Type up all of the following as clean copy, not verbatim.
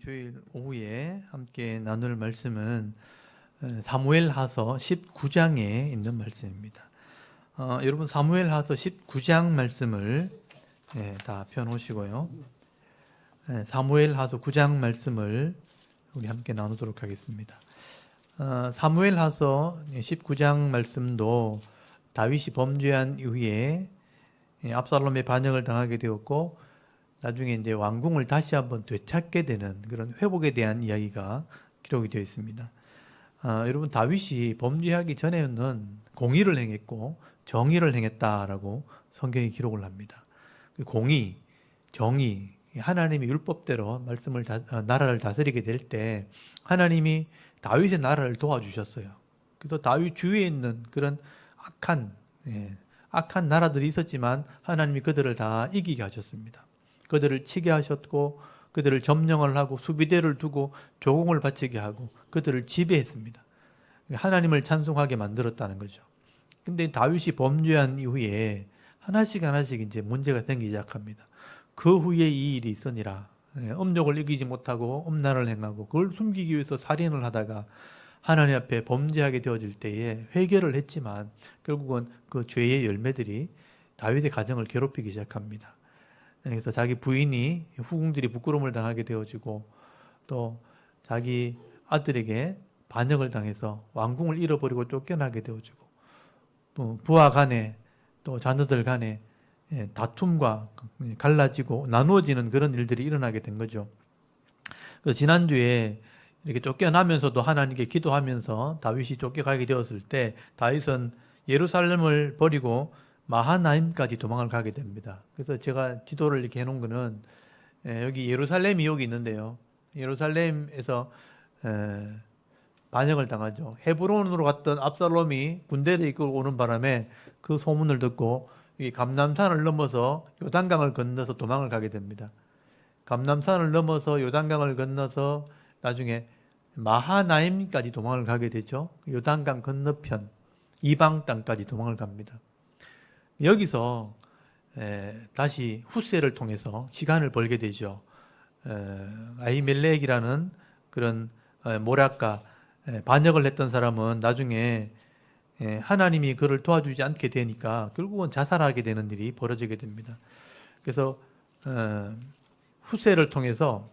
주일 오후에 함께 나눌 말씀은 사무엘하서 19장에 있는 말씀입니다. 여러분 사무엘하서 19장 말씀을 다 펴놓으시고요. 사무엘하서 9장 말씀을 우리 함께 나누도록 하겠습니다. 사무엘하서 19장 말씀도 다윗이 범죄한 이후에 압살롬의 반역을 당하게 되었고 나중에 이제 왕궁을 다시 한번 되찾게 되는 그런 회복에 대한 이야기가 기록이 되어 있습니다. 여러분 다윗이 범죄하기 전에는 공의를 행했고 정의를 행했다라고 성경이 기록을 합니다. 공의, 정의, 하나님의 율법대로 나라를 다스리게 될 때 하나님이 다윗의 나라를 도와주셨어요. 그래서 다윗 주위에 있는 그런 악한 나라들이 있었지만 하나님이 그들을 다 이기게 하셨습니다. 그들을 치게 하셨고 그들을 점령을 하고 수비대를 두고 조공을 바치게 하고 그들을 지배했습니다. 하나님을 찬송하게 만들었다는 거죠. 근데 다윗이 범죄한 이후에 하나씩 이제 문제가 생기기 시작합니다. 그 후에 이 일이 있으니라. 음욕을 이기지 못하고 음란을 행하고 그걸 숨기기 위해서 살인을 하다가 하나님 앞에 범죄하게 되어질 때에 회개를 했지만 결국은 그 죄의 열매들이 다윗의 가정을 괴롭히기 시작합니다. 그래서 자기 부인이 후궁들이 부끄러움을 당하게 되어지고 또 자기 아들에게 반역을 당해서 왕궁을 잃어버리고 쫓겨나게 되어지고 또 부하 간에 또 자녀들 간에 다툼과 갈라지고 나누어지는 그런 일들이 일어나게 된 거죠. 그래서 지난주에 이렇게 쫓겨나면서도 하나님께 기도하면서 다윗이 쫓겨가게 되었을 때 다윗은 예루살렘을 버리고 마하나임까지 도망을 가게 됩니다. 그래서 제가 지도를 이렇게 해놓은 거는 여기 예루살렘이 여기 있는데요. 예루살렘에서 반역을 당하죠. 헤브론으로 갔던 압살롬이 군대를 이끌고 오는 바람에 그 소문을 듣고 이 감람산을 넘어서 요단강을 건너서 도망을 가게 됩니다. 감람산을 넘어서 요단강을 건너서 나중에 마하나임까지 도망을 가게 되죠. 요단강 건너편 이방 땅까지 도망을 갑니다. 여기서 다시 훗세를 통해서 시간을 벌게 되죠. 아히멜렉이라는 그런 모략가 반역을 했던 사람은 나중에 하나님이 그를 도와주지 않게 되니까 결국은 자살하게 되는 일이 벌어지게 됩니다. 그래서 훗세를 통해서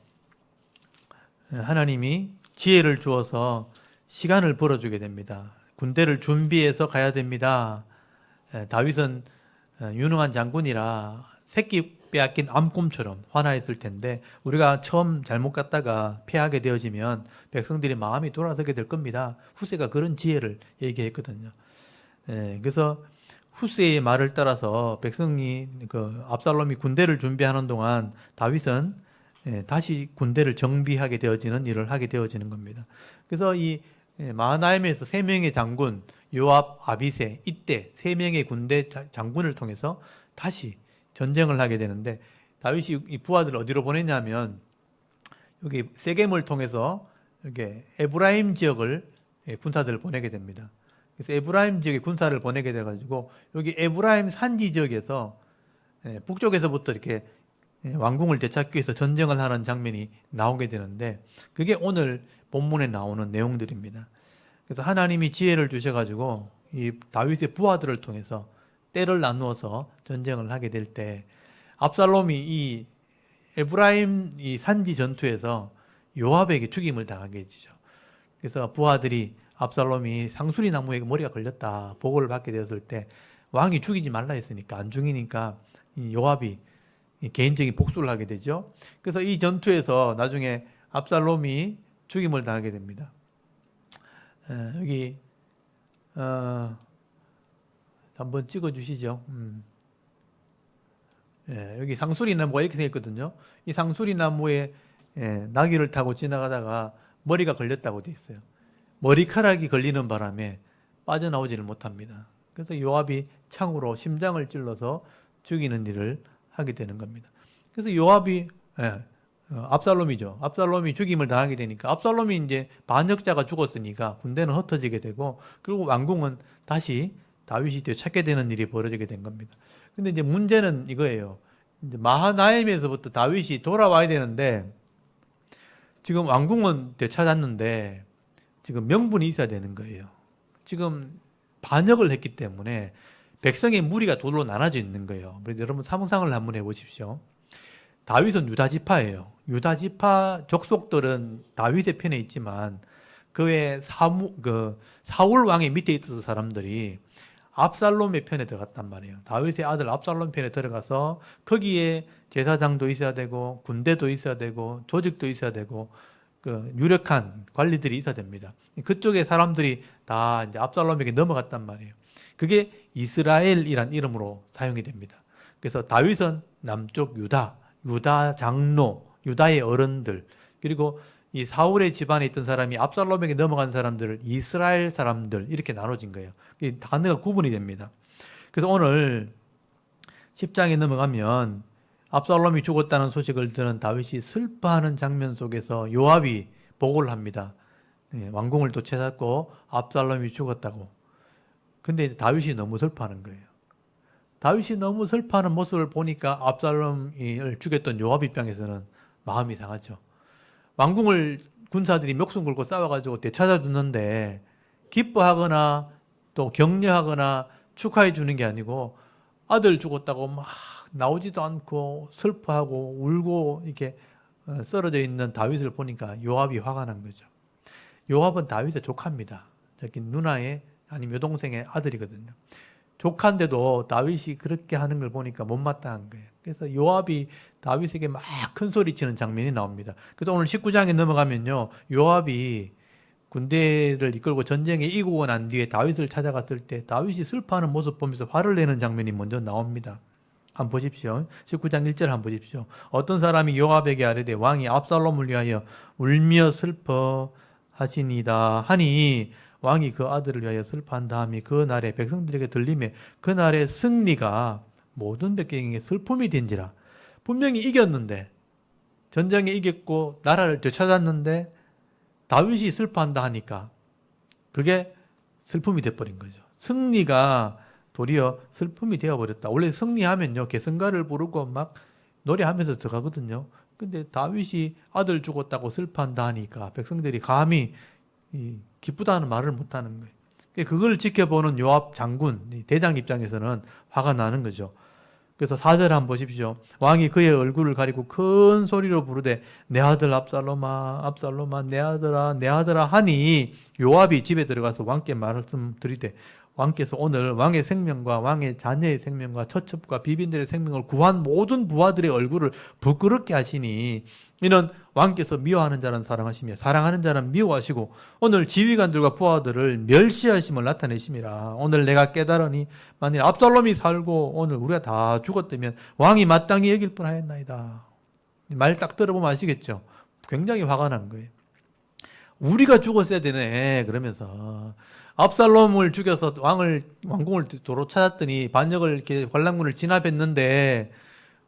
하나님이 지혜를 주어서 시간을 벌어주게 됩니다. 군대를 준비해서 가야 됩니다. 다윗은 유능한 장군이라 새끼 빼앗긴 암곰처럼 환하였을 텐데 우리가 처음 잘못 갔다가 패하게 되어지면 백성들이 마음이 돌아서게 될 겁니다. 훗세가 그런 지혜를 얘기했거든요. 그래서 훗세의 말을 따라서 백성이 압살롬이 군대를 준비하는 동안 다윗은 다시 군대를 정비하게 되어지는 일을 하게 되어지는 겁니다. 그래서 이 마하나임에서 3명의 장군 요압, 아비세 이때 3명의 군대 장군을 통해서 다시 전쟁을 하게 되는데 다윗이 이 부하들을 어디로 보냈냐면 여기 세겜을 통해서 이렇게 에브라임 지역을 군사들을 보내게 됩니다. 그래서 에브라임 지역에 군사를 보내게 돼가지고 여기 에브라임 산지 지역에서 북쪽에서부터 이렇게 왕궁을 되찾기 위해서 전쟁을 하는 장면이 나오게 되는데 그게 오늘 본문에 나오는 내용들입니다. 그래서 하나님이 지혜를 주셔가지고 이 다윗의 부하들을 통해서 때를 나누어서 전쟁을 하게 될 때 압살롬이 이 에브라임 이 산지 전투에서 요압에게 죽임을 당하게 되죠. 그래서 부하들이 압살롬이 상수리 나무에 머리가 걸렸다 보고를 받게 되었을 때 왕이 죽이지 말라 했으니까 안 죽이니까 이 요압이 개인적인 복수를 하게 되죠. 그래서 이 전투에서 나중에 압살롬이 죽임을 당하게 됩니다. 여기 한번 찍어주시죠. 여기 상수리 나무가 이렇게 생겼거든요. 이 상수리 나무에 나귀를 타고 지나가다가 머리가 걸렸다고 되어 있어요. 머리카락이 걸리는 바람에 빠져나오지를 못합니다. 그래서 요압이 창으로 심장을 찔러서 죽이는 일을 하게 되는 겁니다. 그래서 요압이 압살롬이죠. 압살롬이 죽임을 당하게 되니까 압살롬이 이제 반역자가 죽었으니까 군대는 흩어지게 되고 그리고 왕궁은 다시 다윗이 되찾게 되는 일이 벌어지게 된 겁니다. 근데 이제 문제는 이거예요. 이제 마하나임에서부터 다윗이 돌아와야 되는데 지금 왕궁은 되찾았는데 지금 명분이 있어야 되는 거예요. 지금 반역을 했기 때문에 백성의 무리가 둘로 나눠져 있는 거예요. 그래서 여러분 상상을 한번 해보십시오. 다윗은 유다 지파예요. 유다 지파 족속들은 다윗의 편에 있지만 그 외에 사울 왕의 밑에 있었던 사람들이 압살롬의 편에 들어갔단 말이에요. 다윗의 아들 압살롬 편에 들어가서 거기에 제사장도 있어야 되고 군대도 있어야 되고 조직도 있어야 되고 그 유력한 관리들이 있어야 됩니다. 그쪽의 사람들이 다 이제 압살롬에게 넘어갔단 말이에요. 그게 이스라엘이란 이름으로 사용이 됩니다. 그래서 다윗은 남쪽 유다 장로, 유다의 어른들, 그리고 이 사울의 집안에 있던 사람이 압살롬에게 넘어간 사람들을 이스라엘 사람들 이렇게 나눠진 거예요. 이 단어가 구분이 됩니다. 그래서 오늘 10장에 넘어가면 압살롬이 죽었다는 소식을 들은 다윗이 슬퍼하는 장면 속에서 요압이 보고를 합니다. 왕궁을 또 찾았고 압살롬이 죽었다고. 근데 이제 다윗이 너무 슬퍼하는 거예요. 다윗이 너무 슬퍼하는 모습을 보니까 압살롬을 죽였던 요압 입장에서는 마음이 상하죠. 왕궁을 군사들이 목숨 걸고 싸워가지고 되찾아줬는데 기뻐하거나 또 격려하거나 축하해 주는 게 아니고 아들 죽었다고 막 나오지도 않고 슬퍼하고 울고 이렇게 쓰러져 있는 다윗을 보니까 요압이 화가 난 거죠. 요압은 다윗의 조카입니다. 저기 누나의 아니면 여동생의 아들이거든요. 조카인데도 다윗이 그렇게 하는 걸 보니까 못마땅한 거예요. 그래서 요압이 다윗에게 막 큰 소리 치는 장면이 나옵니다. 그래서 오늘 19장에 넘어가면요. 요압이 군대를 이끌고 전쟁에 이기고 난 뒤에 다윗을 찾아갔을 때 다윗이 슬퍼하는 모습 보면서 화를 내는 장면이 먼저 나옵니다. 한번 보십시오. 19장 1절 한번 보십시오. 어떤 사람이 요압에게 아뢰되 왕이 압살롬을 위하여 울며 슬퍼하시니다 하니 왕이 그 아들을 위하여 슬퍼한 다음에 그 날에 백성들에게 들리매 그 날의 승리가 모든 백성에게 슬픔이 된지라. 분명히 이겼는데 전쟁에 이겼고 나라를 되찾았는데 다윗이 슬퍼한다 하니까 그게 슬픔이 돼버린 거죠. 승리가 도리어 슬픔이 되어버렸다. 원래 승리하면요 개성가를 부르고 막 노래하면서 들어가거든요. 근데 다윗이 아들 죽었다고 슬퍼한다 하니까 백성들이 감히 기쁘다는 말을 못하는 거예요. 그걸 지켜보는 요압 장군, 대장 입장에서는 화가 나는 거죠. 그래서 4절 한번 보십시오. 왕이 그의 얼굴을 가리고 큰 소리로 부르되 내 아들 압살롬아 압살롬아 내 아들아 내 아들아 하니 요압이 집에 들어가서 왕께 말씀드리되 왕께서 오늘 왕의 생명과 왕의 자녀의 생명과 처첩과 비빈들의 생명을 구한 모든 부하들의 얼굴을 부끄럽게 하시니 이는 왕께서 미워하는 자는 사랑하시며 사랑하는 자는 미워하시고 오늘 지휘관들과 부하들을 멸시하심을 나타내심이라. 오늘 내가 깨달으니 만일 압살롬이 살고 오늘 우리가 다 죽었다면 왕이 마땅히 여길 뻔하였나이다. 말 딱 들어보면 아시겠죠? 굉장히 화가 난 거예요. 우리가 죽었어야 되네 그러면서 압살롬을 죽여서 왕궁을 도로 찾았더니 반역을 이렇게 환란군을 진압했는데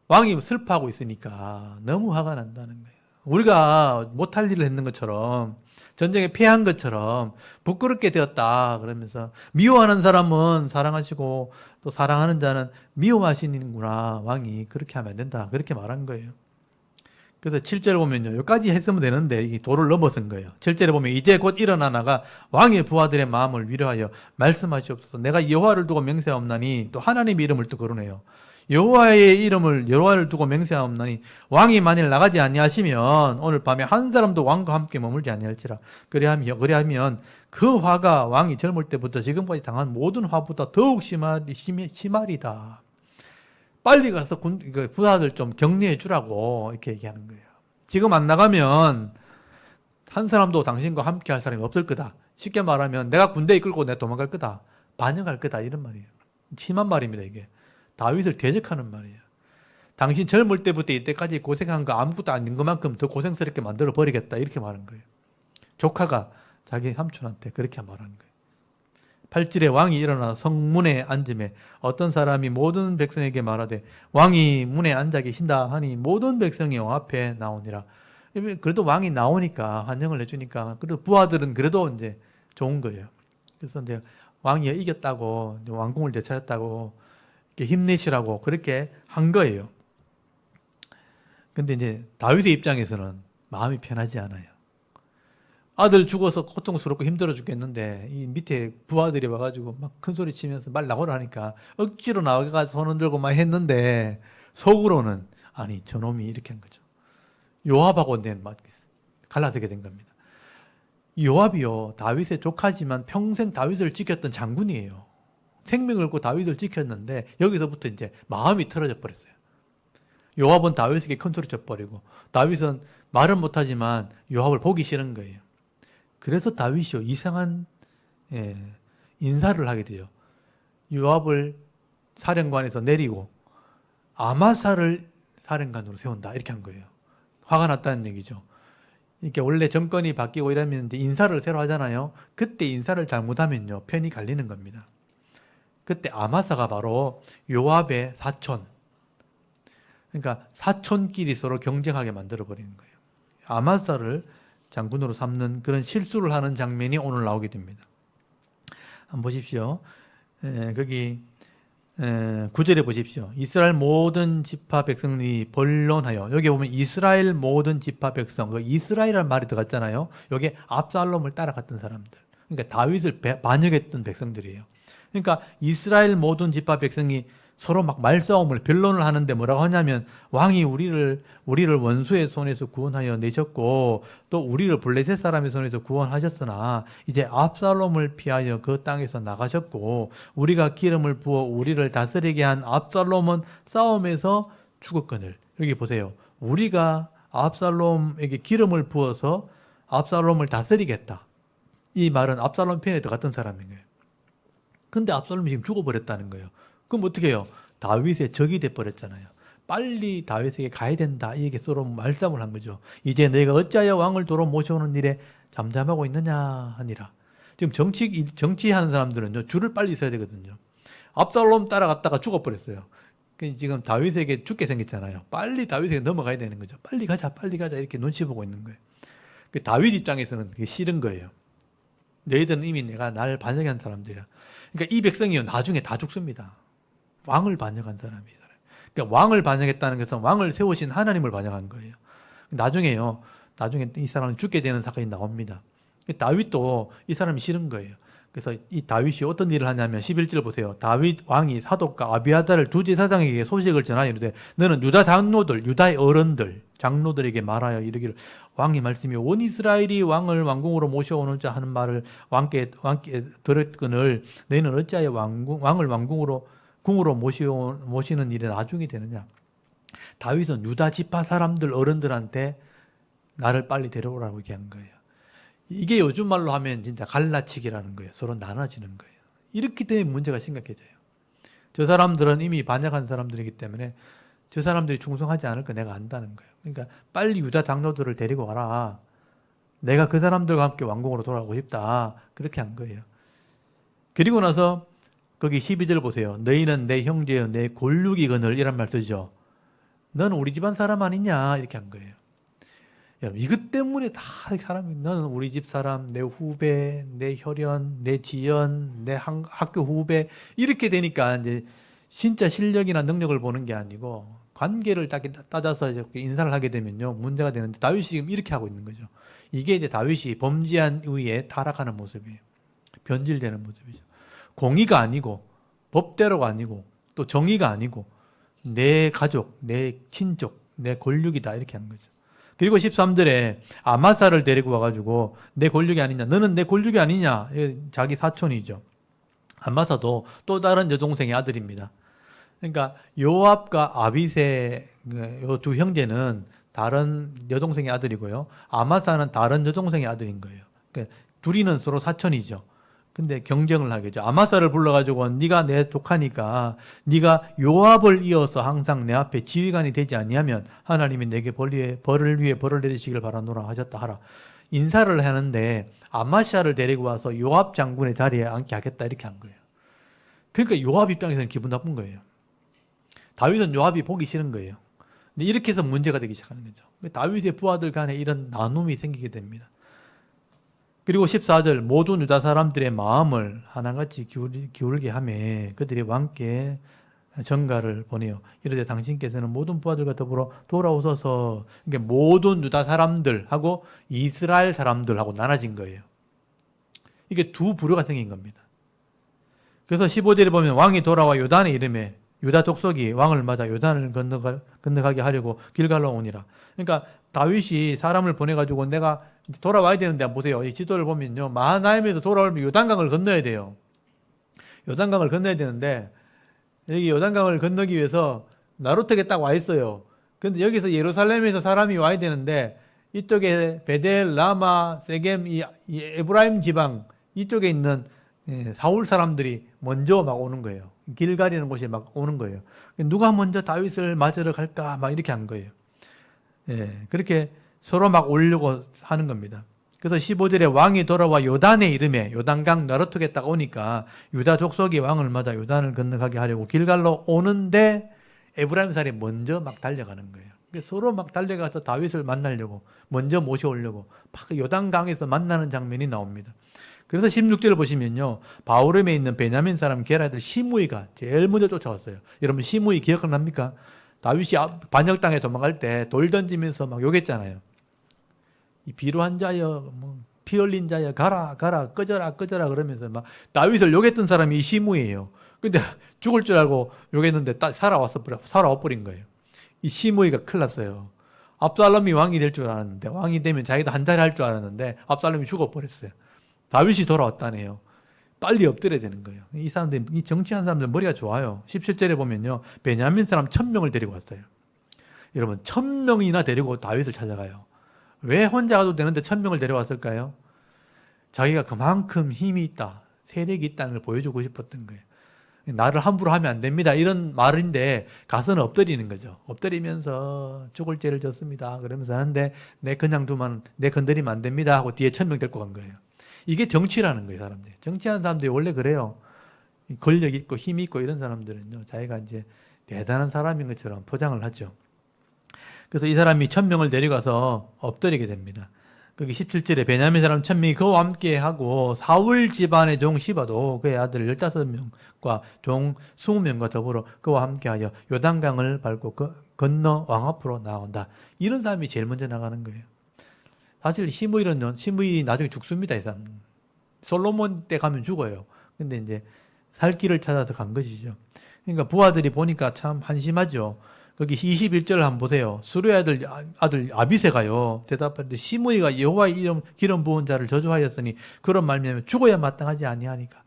왕이 슬퍼하고 있으니까 너무 화가 난다는 거예요. 우리가 못할 일을 했는 것처럼 전쟁에 패한 것처럼 부끄럽게 되었다 그러면서 미워하는 사람은 사랑하시고 또 사랑하는 자는 미워하시는구나. 왕이 그렇게 하면 안 된다. 그렇게 말한 거예요. 그래서 7절에 보면요. 여기까지 했으면 되는데 이 도를 넘어선 거예요. 7절에 보면 이제 곧 일어나 나가 왕의 부하들의 마음을 위로하여 말씀하시옵소서. 내가 여호와를 두고 맹세하옵나니 또 하나님의 이름을 또 거론해요. 여호와를 두고 맹세하옵나니 왕이 만일 나가지 아니하시면 오늘 밤에 한 사람도 왕과 함께 머물지 아니할지라. 그리하면 그 화가 왕이 젊을 때부터 지금까지 당한 모든 화보다 더욱 심하리다. 빨리 가서 부하들 좀 격려해 주라고 이렇게 얘기하는 거예요. 지금 안 나가면 한 사람도 당신과 함께 할 사람이 없을 거다. 쉽게 말하면 내가 군대 이끌고 내가 도망갈 거다. 반역할 거다. 이런 말이에요. 심한 말입니다. 이게 다윗을 대적하는 말이에요. 당신 젊을 때부터 이때까지 고생한 거 아무것도 아닌 것만큼 더 고생스럽게 만들어 버리겠다. 이렇게 말한 거예요. 조카가 자기 삼촌한테 그렇게 말하는 거예요. 8절에 왕이 일어나 성문에 앉음에 어떤 사람이 모든 백성에게 말하되 왕이 문에 앉아 계신다 하니 모든 백성이 왕 앞에 나오니라. 그래도 왕이 나오니까 환영을 해주니까 그래도 부하들은 그래도 이제 좋은 거예요. 그래서 이제 왕이 이겼다고 왕궁을 되찾았다고 이렇게 힘내시라고 그렇게 한 거예요. 근데 이제 다윗의 입장에서는 마음이 편하지 않아요. 아들 죽어서 고통스럽고 힘들어 죽겠는데 이 밑에 부하들이 와가지고 막 큰 소리 치면서 말 나오라 하니까 억지로 나가서 손 들고 막 했는데 속으로는 아니 저놈이 이렇게 한 거죠. 요압하고 막 갈라서게 된 겁니다. 요압이요 다윗의 조카지만 평생 다윗을 지켰던 장군이에요. 생명을 걸고 다윗을 지켰는데 여기서부터 이제 마음이 틀어져 버렸어요. 요압은 다윗에게 큰 소리 쳐버리고 다윗은 말은 못하지만 요압을 보기 싫은 거예요. 그래서 다윗이요 이상한 인사를 하게 돼요. 요압을 사령관에서 내리고 아마사를 사령관으로 세운다 이렇게 한 거예요. 화가 났다는 얘기죠. 이렇게 원래 정권이 바뀌고 이러면 인사를 새로 하잖아요. 그때 인사를 잘못하면요 편이 갈리는 겁니다. 그때 아마사가 바로 요압의 사촌. 그러니까 사촌끼리 서로 경쟁하게 만들어 버리는 거예요. 아마사를 장군으로 삼는 그런 실수를 하는 장면이 오늘 나오게 됩니다. 한번 보십시오. 거기 9절에 보십시오. 이스라엘 모든 지파 백성이 번론하여 여기 보면 이스라엘 모든 지파 백성 그 이스라엘이라는 말이 들어갔잖아요. 여기 압살롬을 따라갔던 사람들. 그러니까 다윗을 반역했던 백성들이에요. 그러니까 이스라엘 모든 지파 백성이 서로 막 말싸움을 변론을 하는데 뭐라고 하냐면 왕이 우리를 원수의 손에서 구원하여 내셨고 또 우리를 블레셋 사람의 손에서 구원하셨으나 이제 압살롬을 피하여 그 땅에서 나가셨고 우리가 기름을 부어 우리를 다스리게 한 압살롬은 싸움에서 죽었거늘. 여기 보세요. 우리가 압살롬에게 기름을 부어서 압살롬을 다스리겠다. 이 말은 압살롬 편에 들어갔던 사람인 거예요. 근데 압살롬이 지금 죽어버렸다는 거예요. 그럼 어떻게 해요? 다윗의 적이 돼버렸잖아요. 빨리 다윗에게 가야 된다. 이게 서로 말싸움을 한 거죠. 이제 너희가 어찌하여 왕을 도로 모셔오는 일에 잠잠하고 있느냐 하니라. 지금 정치하는 사람들은요, 줄을 빨리 서야 되거든요. 압살롬 따라갔다가 죽어버렸어요. 지금 다윗에게 죽게 생겼잖아요. 빨리 다윗에게 넘어가야 되는 거죠. 빨리 가자, 빨리 가자. 이렇게 눈치 보고 있는 거예요. 다윗 입장에서는 그게 싫은 거예요. 너희들은 이미 내가 나를 반역한 사람들이야. 그러니까 이 백성이요, 나중에 다 죽습니다. 왕을 반역한 사람이잖아요. 그러니까 왕을 반역했다는 것은 왕을 세우신 하나님을 반역한 거예요. 나중에 이 사람은 죽게 되는 사건이 나옵니다. 다윗도 이 사람이 싫은 거예요. 그래서 이 다윗이 어떤 일을 하냐면 11절 보세요. 다윗 왕이 사독과 아비아달을 두 제사장에게 소식을 전하여 이르되 너는 유다 장로들, 유다의 어른들, 장로들에게 말하여 이르기를 왕의 말씀이 온 이스라엘이 왕을 왕궁으로 모셔오는 자 하는 말을 왕께 들었거늘 너희는 어찌하여 왕을 궁으로 모시는 일에 나중이 되느냐. 다윗은 유다 지파 사람들 어른들한테 나를 빨리 데려오라고 얘기한 거예요. 이게 요즘 말로 하면 진짜 갈라치기라는 거예요. 서로 나눠지는 거예요. 이렇기 때문에 문제가 심각해져요. 저 사람들은 이미 반역한 사람들이기 때문에 저 사람들이 충성하지 않을 거 내가 안다는 거예요. 그러니까 빨리 유다 장로들을 데리고 와라. 내가 그 사람들과 함께 왕궁으로 돌아가고 싶다. 그렇게 한 거예요. 그리고 나서 거기 12절 보세요. 너희는 내 형제여 내 골육이거늘 이란 말 쓰죠. 너는 우리 집안 사람 아니냐 이렇게 한 거예요. 여러분 이것 때문에 다 사람이 너는 우리 집 사람, 내 후배, 내 혈연, 내 지연, 내 학교 후배 이렇게 되니까 이제 진짜 실력이나 능력을 보는 게 아니고 관계를 따져서 이렇게 인사를 하게 되면요 문제가 되는데 다윗이 지금 이렇게 하고 있는 거죠. 이게 이제 다윗이 범죄한 이후에 타락하는 모습이에요. 변질되는 모습이죠. 공의가 아니고 법대로가 아니고 또 정의가 아니고 내 가족, 내 친족, 내 권력이다 이렇게 하는 거죠. 그리고 13절에 아마사를 데리고 와가지고 내 권력이 아니냐 너는 내 권력이 아니냐 자기 사촌이죠. 아마사도 또 다른 여동생의 아들입니다. 그러니까 요압과 아비새 이 두 형제는 다른 여동생의 아들이고요. 아마사는 다른 여동생의 아들인 거예요. 그러니까 둘이는 서로 사촌이죠. 근데 경쟁을 하겠죠. 아마사를 불러가지고 네가 내 독하니까 네가 요압을 이어서 항상 내 앞에 지휘관이 되지 아니하면 하나님이 내게 벌을 위해 벌을 내리시길 바라노라 하셨다 하라. 인사를 하는데 아마샤를 데리고 와서 요압 장군의 자리에 앉게 하겠다 이렇게 한 거예요. 그러니까 요압 입장에서는 기분 나쁜 거예요. 다윗은 요압이 보기 싫은 거예요. 근데 이렇게 해서 문제가 되기 시작하는 거죠. 다윗의 부하들 간에 이런 나눔이 생기게 됩니다. 그리고 14절 모든 유다 사람들의 마음을 하나같이 기울게 하며 그들이 왕께 전가를 보내요. 이르되 당신께서는 모든 부하들과 더불어 돌아오소서. 이게 모든 유다 사람들하고 이스라엘 사람들하고 나눠진 거예요. 이게 두 부류가 생긴 겁니다. 그래서 15절에 보면 왕이 돌아와 요단의 이름에 유다 족속이 왕을 맞아 요단을 건너가게 하려고 길갈로 오니라. 그러니까 다윗이 사람을 보내가지고 내가 돌아와야 되는데 보세요. 이 지도를 보면요. 마하나임에서 돌아오면 요단강을 건너야 돼요. 요단강을 건너야 되는데 여기 요단강을 건너기 위해서 나루턱에 딱 와 있어요. 근데 여기서 예루살렘에서 사람이 와야 되는데 이쪽에 베델, 라마, 세겜, 이 에브라임 지방 이쪽에 있는 사울 사람들이 먼저 막 오는 거예요. 길갈이라는 곳에 막 오는 거예요. 누가 먼저 다윗을 맞으러 갈까 막 이렇게 한 거예요. 그렇게 서로 막 오려고 하는 겁니다. 그래서 15절에 왕이 돌아와 요단의 이름에 요단강 나루턱에 딱 오니까 유다 족속이 왕을 맞아 요단을 건너가게 하려고 길갈로 오는데 에브라임 사람이 먼저 막 달려가는 거예요. 서로 막 달려가서 다윗을 만나려고 먼저 모셔오려고 막 요단강에서 만나는 장면이 나옵니다. 그래서 16절을 보시면요. 바후림에 있는 베냐민 사람 게라들 시므이가 제일 먼저 쫓아왔어요. 여러분 시므이 기억납니까? 다윗이 반역 땅에 도망갈 때 돌 던지면서 막 욕했잖아요. 이 비루한 자여, 피 흘린 자여, 가라, 꺼져라 그러면서 막 다윗을 욕했던 사람이 이 시므이예요. 근데 죽을 줄 알고 욕했는데 살아와 버린 거예요. 이 시므이가 큰일 났어요. 압살롬이 왕이 될 줄 알았는데, 왕이 되면 자기도 한 자리 할 줄 알았는데, 압살롬이 죽어버렸어요. 다윗이 돌아왔다네요. 빨리 엎드려야 되는 거예요. 이 사람들, 이 정치한 사람들 머리가 좋아요. 17절에 보면요. 베냐민 사람 1000명을 데리고 왔어요. 여러분, 1000명이나 데리고 다윗을 찾아가요. 왜 혼자 가도 되는데 1000명을 데려왔을까요? 자기가 그만큼 힘이 있다, 세력이 있다는 걸 보여주고 싶었던 거예요. 나를 함부로 하면 안 됩니다. 이런 말인데 가서는 엎드리는 거죠. 엎드리면서 죽을 죄를 졌습니다. 그러면서 하는데 내 건드리면 안 됩니다 하고 뒤에 1000명 데리고 간 거예요. 이게 정치라는 거예요, 사람들. 정치하는 사람들이 원래 그래요. 권력 있고 힘 있고 이런 사람들은요, 자기가 이제 대단한 사람인 것처럼 포장을 하죠. 그래서 이 사람이 1000명을 데려가서 엎드리게 됩니다. 거기 17절에 베냐민 사람 1000명이 그와 함께 하고 사울 집안의 종 시바도 그의 아들 15명과 종 20명과 더불어 그와 함께하여 요단강을 밟고 건너 왕 앞으로 나온다. 이런 사람이 제일 먼저 나가는 거예요. 사실 시므이 나중에 죽습니다. 이 사람. 솔로몬 때 가면 죽어요. 근데 이제 살 길을 찾아서 간 것이죠. 그러니까 부하들이 보니까 참 한심하죠. 거기 21절을 한번 보세요. 수르의 아들 아비새가요, 대답하는데 시므이가 여호와의 이름 기름 부은 자를 저주하였으니 그런 말미암아 죽어야 마땅하지 아니하니까.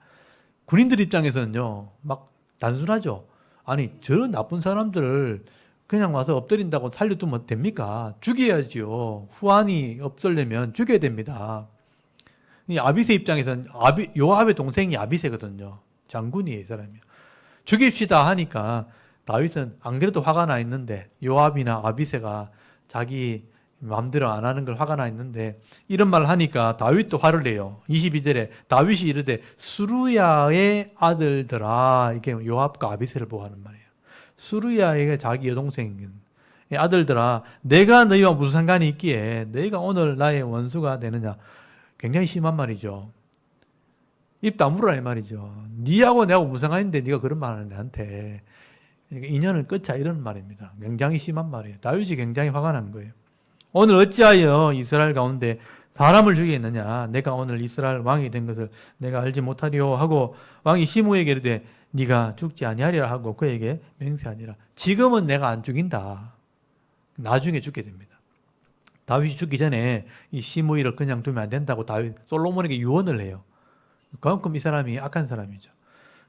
군인들 입장에서는요, 막 단순하죠. 아니 저 나쁜 사람들을 그냥 와서 엎드린다고 살려두면 됩니까? 죽여야지요. 후환이 없으려면 죽여야 됩니다. 이 아비새 입장에서는 요압의 동생이 아비새거든요. 장군이에요, 이 사람이. 죽입시다 하니까 다윗은 안 그래도 화가 나 있는데, 요압이나 아비새가 자기 마음대로 안 하는 걸 화가 나 있는데 이런 말을 하니까 다윗도 화를 내요. 22절에 다윗이 이르되 수루야의 아들들아, 이게 요압과 아비새를 보고 하는 말이에요. 수루야에게 자기 여동생 아들들아, 내가 너희와 무슨 상관이 있기에 너희가 오늘 나의 원수가 되느냐. 굉장히 심한 말이죠. 입 다물어라 이 말이죠. 니하고 내하고 무슨 상관인데 네가 그런 말 하는 나한테 인연을 끊자, 이런 말입니다. 굉장히 심한 말이에요. 다윗이 굉장히 화가 난 거예요. 오늘 어찌하여 이스라엘 가운데 사람을 죽이겠느냐. 내가 오늘 이스라엘 왕이 된 것을 내가 알지 못하리요 하고 왕이 시므에게 이르되 네가 죽지 아니하리라 하고 그에게 맹세하니라. 지금은 내가 안 죽인다. 나중에 죽게 됩니다. 다윗이 죽기 전에 이 시므이를 그냥 두면 안 된다고 솔로몬에게 유언을 해요. 그만큼 이 사람이 악한 사람이죠.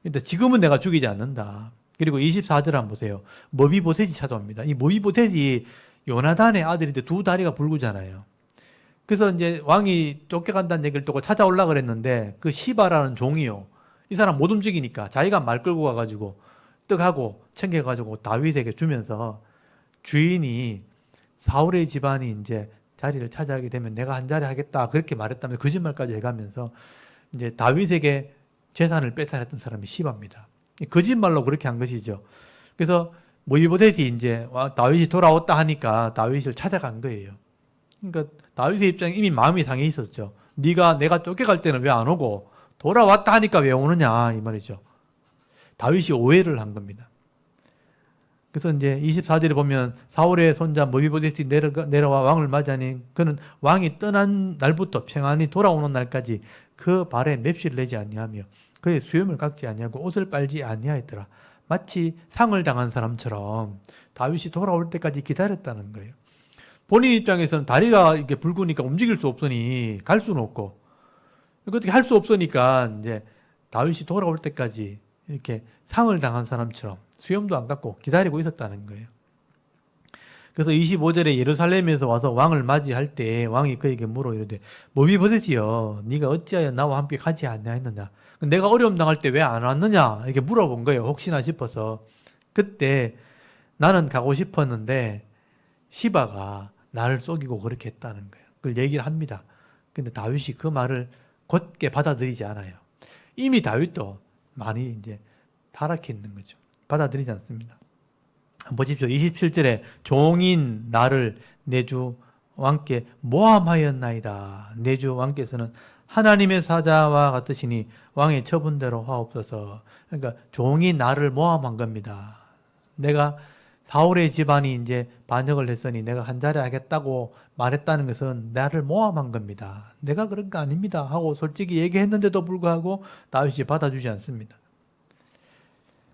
근데 지금은 내가 죽이지 않는다. 그리고 24절 한번 보세요. 머비보셋이 찾아옵니다. 이 머비보셋이 요나단의 아들인데 두 다리가 붉으잖아요. 그래서 이제 왕이 쫓겨간다는 얘기를 듣고 찾아오려고 그랬는데 그 시바라는 종이요, 이 사람 못 움직이니까 자기가 말 끌고 가가지고 떡하고 챙겨가지고 다윗에게 주면서 주인이 사울의 집안이 이제 자리를 차지하게 되면 내가 한 자리 하겠다 그렇게 말했다면서 거짓말까지 해가면서 이제 다윗에게 재산을 뺏어냈던 사람이 시바입니다. 거짓말로 그렇게 한 것이죠. 그래서 머비보셋이 이제 다윗이 돌아왔다 하니까 다윗을 찾아간 거예요. 그러니까 다윗의 입장에 이미 마음이 상해 있었죠. 내가 쫓겨갈 때는 왜 안 오고 돌아왔다 하니까 왜 오느냐 이 말이죠. 다윗이 오해를 한 겁니다. 그래서 이제 24절에 보면 사울의 손자 머비보셋이 내려와 왕을 맞이하니 그는 왕이 떠난 날부터 평안히 돌아오는 날까지 그 발에 맵시를 내지 아니하며 그의 수염을 깎지 아니하고 옷을 빨지 아니하였더라. 마치 상을 당한 사람처럼 다윗이 돌아올 때까지 기다렸다는 거예요. 본인 입장에서는 다리가 이렇게 붉으니까 움직일 수 없으니 갈 수는 없고 어떻게 할 수 없으니까 이제 다윗이 돌아올 때까지 이렇게 상을 당한 사람처럼 수염도 안 깎고 기다리고 있었다는 거예요. 그래서 25절에 예루살렘에서 와서 왕을 맞이할 때 왕이 그에게 물어 이르되 머비보셋이여 네가 어찌하여 나와 함께 가지 아니하였느냐, 내가 어려움 당할 때 왜 안 왔느냐 이렇게 물어본 거예요. 혹시나 싶어서. 그때 나는 가고 싶었는데 시바가 나를 속이고 그렇게 했다는 거예요. 그걸 얘기를 합니다. 근데 다윗이 그 말을 곧게 받아들이지 않아요. 이미 다윗도 많이 이제 타락해 있는 거죠. 받아들이지 않습니다. 보십시오. 27절에 종인 나를 내 주 왕께 모함하였나이다. 내 주 왕께서는 하나님의 사자와 같으시니 왕의 처분대로 하옵소서. 그러니까 종이 나를 모함한 겁니다. 내가 사울의 집안이 이제 반역을 했으니 내가 한 자리 하겠다고 말했다는 것은 나를 모함한 겁니다. 내가 그런 거 아닙니다 하고 솔직히 얘기했는데도 불구하고 다윗이 받아주지 않습니다.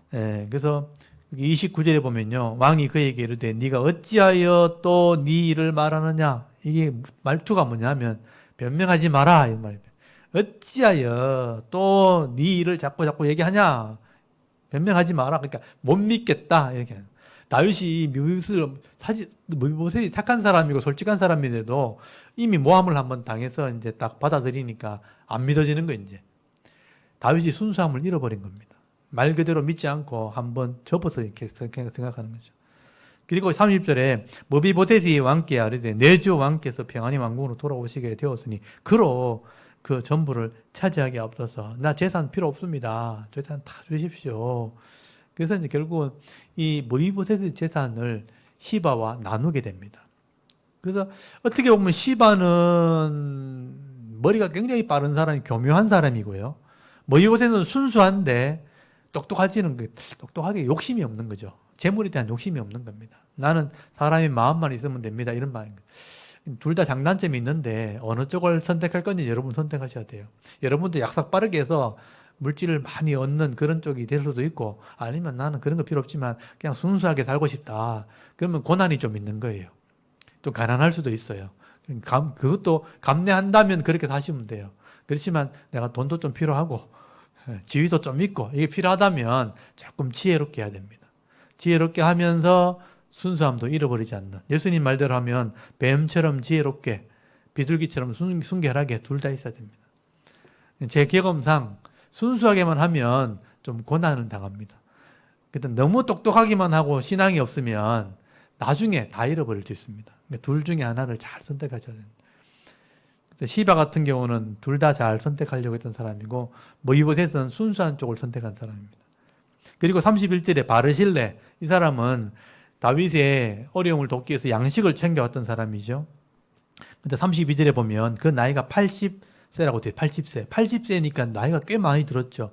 그래서 29절에 보면요, 왕이 그에게 이르되 네가 어찌하여 또 네 일을 말하느냐. 이게 말투가 뭐냐면 변명하지 마라 이 말입니다. 어찌하여 또 네 일을 자꾸 얘기하냐. 변명하지 마라. 그러니까 못 믿겠다 이렇게. 다윗이 머비보셋이 착한 사람이고 솔직한 사람인데도 이미 모함을 한번 당해서 이제 딱 받아들이니까 안 믿어지는 거 이제. 다윗이 순수함을 잃어버린 겁니다. 말 그대로 믿지 않고 한번 접어서 이렇게 생각하는 거죠. 그리고 30절에 머비보셋이 왕께 아뢰되 내 주 왕께서 평안히 왕궁으로 돌아오시게 되었으니 그로 그 전부를 차지하게 없어서 나 재산 필요 없습니다. 재산 다 주십시오. 그래서 이제 결국은 이 머비보셋의 재산을 시바와 나누게 됩니다. 그래서 어떻게 보면 시바는 머리가 굉장히 빠른 사람이 교묘한 사람이고요. 머비보셋은 순수한데 똑똑하게 욕심이 없는 거죠. 재물에 대한 욕심이 없는 겁니다. 나는 사람의 마음만 있으면 됩니다. 이런 마음입니다. 둘 다 장단점이 있는데 어느 쪽을 선택할 건지 여러분 선택하셔야 돼요. 여러분도 약삭 빠르게 해서 물질을 많이 얻는 그런 쪽이 될 수도 있고 아니면 나는 그런 거 필요 없지만 그냥 순수하게 살고 싶다. 그러면 고난이 좀 있는 거예요. 좀 가난할 수도 있어요. 그것도 감내한다면 그렇게 사시면 돼요. 그렇지만 내가 돈도 좀 필요하고 지위도 좀 있고 이게 필요하다면 조금 지혜롭게 해야 됩니다. 지혜롭게 하면서 순수함도 잃어버리지 않는, 예수님 말대로 하면 뱀처럼 지혜롭게 비둘기처럼 순결하게 둘 다 있어야 됩니다. 제 경험상 순수하게만 하면 좀 고난을 당합니다. 너무 똑똑하기만 하고 신앙이 없으면 나중에 다 잃어버릴 수 있습니다. 둘 중에 하나를 잘 선택하셔야 됩니다. 시바 같은 경우는 둘 다 잘 선택하려고 했던 사람이고 머비보셋은 순수한 쪽을 선택한 사람입니다. 그리고 31절에 바르실레, 이 사람은 다윗의 어려움을 돕기 위해서 양식을 챙겨왔던 사람이죠. 근데 32절에 보면 그 나이가 80세라고 돼요. 80세. 80세니까 나이가 꽤 많이 들었죠.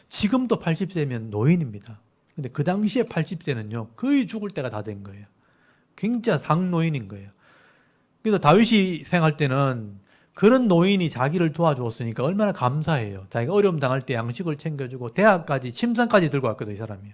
지금도 80세면 노인입니다. 근데 그 당시에 80세는요, 거의 죽을 때가 다 된 거예요. 굉장히 상노인인 거예요. 그래서 다윗이 생할 때는 그런 노인이 자기를 도와주었으니까 얼마나 감사해요. 자기가 어려움 당할 때 양식을 챙겨주고 대학까지 침상까지 들고 왔거든요. 이 사람이요.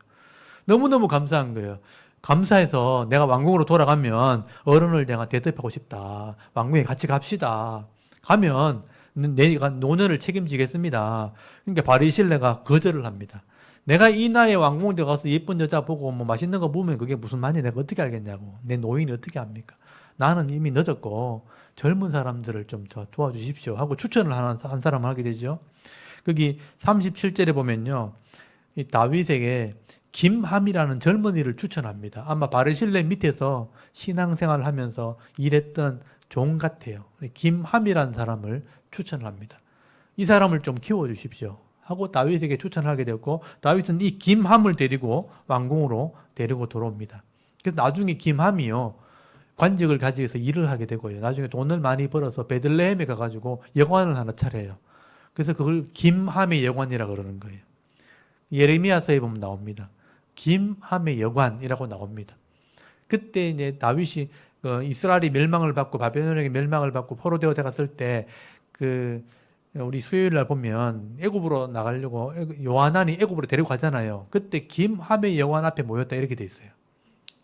너무너무 감사한 거예요. 감사해서 내가 왕궁으로 돌아가면 어른을 내가 대접하고 싶다. 왕궁에 같이 갑시다. 가면 내가 노년을 책임지겠습니다. 그러니까 바리실레가 거절을 합니다. 내가 이 나이에 왕궁에 가서 예쁜 여자 보고 뭐 맛있는 거 보면 그게 무슨 말이야. 내가 어떻게 알겠냐고. 내 노인이 어떻게 합니까? 나는 이미 늦었고 젊은 사람들을 좀 도와주십시오 하고 추천을 한 사람을 하게 되죠. 거기 37절에 보면요, 이 다윗에게 김함이라는 젊은이를 추천합니다. 아마 바르실레 밑에서 신앙생활을 하면서 일했던 종 같아요. 김함이라는 사람을 추천을 합니다. 이 사람을 좀 키워주십시오 하고 다윗에게 추천하게 되었고, 다윗은 이 김함을 데리고 왕궁으로 데리고 들어옵니다. 그래서 나중에 김함이요, 관직을 가지고서 일을 하게 되고요. 나중에 돈을 많이 벌어서 베들레헴에 가가지고 여관을 하나 차려요. 그래서 그걸 김함의 여관이라고 그러는 거예요. 예레미야서에 보면 나옵니다. 김함의 여관이라고 나옵니다. 그때 이제 다윗이 이스라엘이 멸망을 받고 바벨론에게 멸망을 받고 포로되어 갔을 때 우리 수요일 날 보면 애굽으로 나가려고 요하난이 애굽으로 데리고 가잖아요. 그때 김함의 여관 앞에 모였다 이렇게 돼 있어요.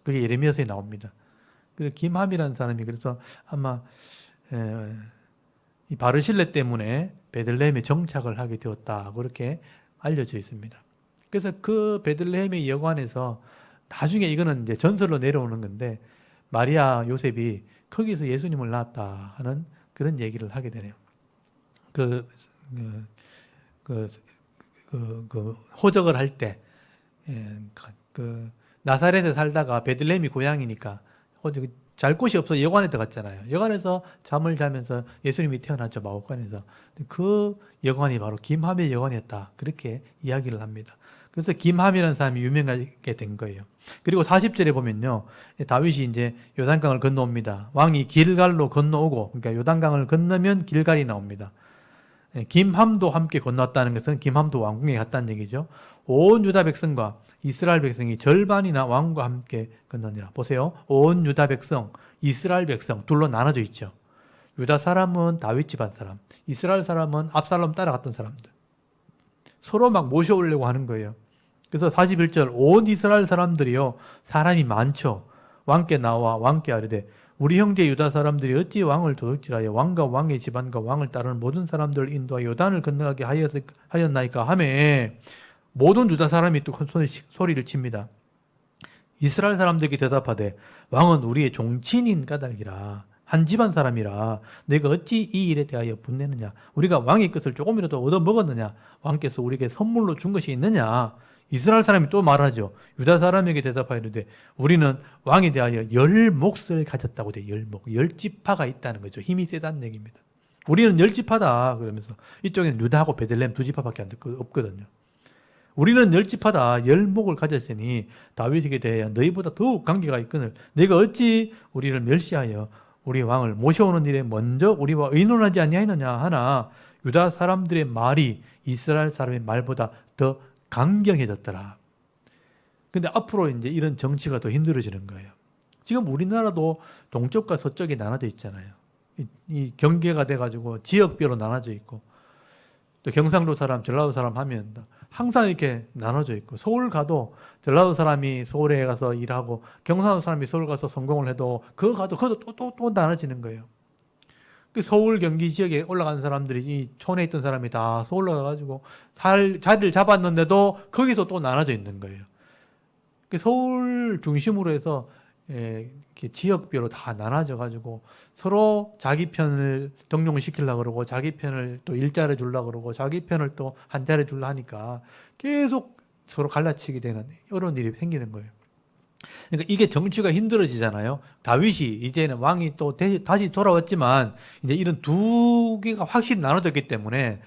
그게 예레미야서에 나옵니다. 그 김함이라는 사람이 그래서 아마 이 바르실레 때문에 베들레헴에 정착을 하게 되었다 그렇게 알려져 있습니다. 그래서 그 베들레헴의 여관에서 나중에 이거는 이제 전설로 내려오는 건데 마리아 요셉이 거기서 예수님을 낳았다 하는 그런 얘기를 하게 되네요. 호적을 할 때 나사렛에 살다가 베들레헴이 고향이니까 잘 곳이 없어 여관에 들어갔잖아요. 여관에서 잠을 자면서 예수님이 태어났죠. 마옥관에서. 그 여관이 바로 김함의 여관이었다. 그렇게 이야기를 합니다. 그래서 김함이라는 사람이 유명하게 된 거예요. 그리고 40절에 보면요. 다윗이 이제 요단강을 건너옵니다. 왕이 길갈로 건너오고, 그러니까 요단강을 건너면 길갈이 나옵니다. 김함도 함께 건너왔다는 것은 김함도 왕궁에 갔다는 얘기죠. 온 유다 백성과 이스라엘 백성이 절반이나 왕과 함께 건너니라. 보세요. 온 유다 백성, 이스라엘 백성 둘로 나눠져 있죠. 유다 사람은 다윗 집안 사람, 이스라엘 사람은 압살롬 따라갔던 사람들. 서로 막 모셔오려고 하는 거예요. 그래서 41절 온 이스라엘 사람들이요 사람이 많죠. 왕께 나와 왕께 아뢰되 우리 형제 유다 사람들이 어찌 왕을 도둑질하여 왕과 왕의 집안과 왕을 따르는 모든 사람들을 인도하여 요단을 건너가게 하였나이까 하매 모든 유다 사람이 또 큰 소리를 칩니다. 이스라엘 사람들에게 대답하되 왕은 우리의 종친인 까닭이라 한 집안 사람이라 너희가 어찌 이 일에 대하여 분내느냐 우리가 왕의 것을 조금이라도 얻어먹었느냐 왕께서 우리에게 선물로 준 것이 있느냐. 이스라엘 사람이 또 말하죠. 유다 사람에게 대답하여되 우리는 왕에 대하여 열 몫을 가졌다고 돼. 열 몫, 열 지파가 있다는 거죠. 힘이 세다는 얘기입니다. 우리는 열 지파다 그러면서 이쪽에는 유다하고 베들레헴 두 지파밖에 없거든요. 우리는 열 지파다 열 몫을 가졌으니 다윗에게 대하여 너희보다 더욱 관계가 있거늘 내가 어찌 우리를 멸시하여 우리 왕을 모셔오는 일에 먼저 우리와 의논하지 아니하느냐 하나 유다 사람들의 말이 이스라엘 사람의 말보다 더 강경해졌더라. 근데 앞으로 이제 이런 정치가 더 힘들어지는 거예요. 지금 우리나라도 동쪽과 서쪽이 나눠져 있잖아요. 이 경계가 돼가지고 지역별로 나눠져 있고 또 경상도 사람, 전라도 사람 하면 항상 이렇게 나눠져 있고 서울 가도 전라도 사람이 서울에 가서 일하고 경상도 사람이 서울 가서 성공을 해도 그거 가도 그것도 또 나눠지는 거예요. 그 서울 경기 지역에 올라간 사람들이 이 촌에 있던 사람이 다 서울로 가가지고 자리를 잡았는데도 거기서 또 나눠져 있는 거예요. 그 서울 중심으로 해서 이렇게 지역별로 다 나눠져 가지고 서로 자기 편을 등용을 시키려고 그러고 자기 편을 또 일자를 주려고 그러고 자기 편을 또 한자를 주려 하니까 계속 서로 갈라치게 되는 이런 일이 생기는 거예요. 그러니까 이게 정치가 힘들어지잖아요. 다윗이 이제는 왕이 또 다시 돌아왔지만 이제 이런 두 개가 확실히 나눠졌기 때문에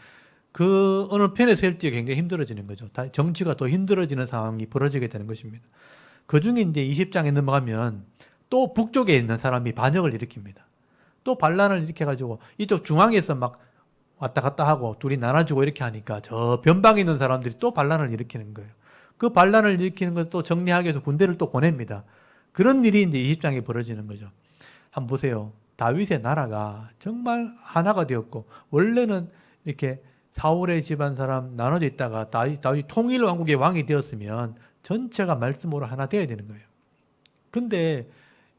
그 어느 편에 설지가 굉장히 힘들어지는 거죠. 정치가 더 힘들어지는 상황이 벌어지게 되는 것입니다. 그 중에 이제 20장에 넘어가면 또 북쪽에 있는 사람이 반역을 일으킵니다. 또 반란을 일으켜가지고 이쪽 중앙에서 막 왔다 갔다 하고 둘이 나눠주고 이렇게 하니까 저 변방에 있는 사람들이 또 반란을 일으키는 거예요. 그 반란을 일으키는 것을 또 정리하기 위해서 군대를 또 보냅니다. 그런 일이 이제 20장에 벌어지는 거죠. 한번 보세요. 다윗의 나라가 정말 하나가 되었고 원래는 이렇게 사울의 집안 사람 나눠져 있다가 다윗 통일 왕국의 왕이 되었으면 전체가 말씀으로 하나 되어야 되는 거예요. 근데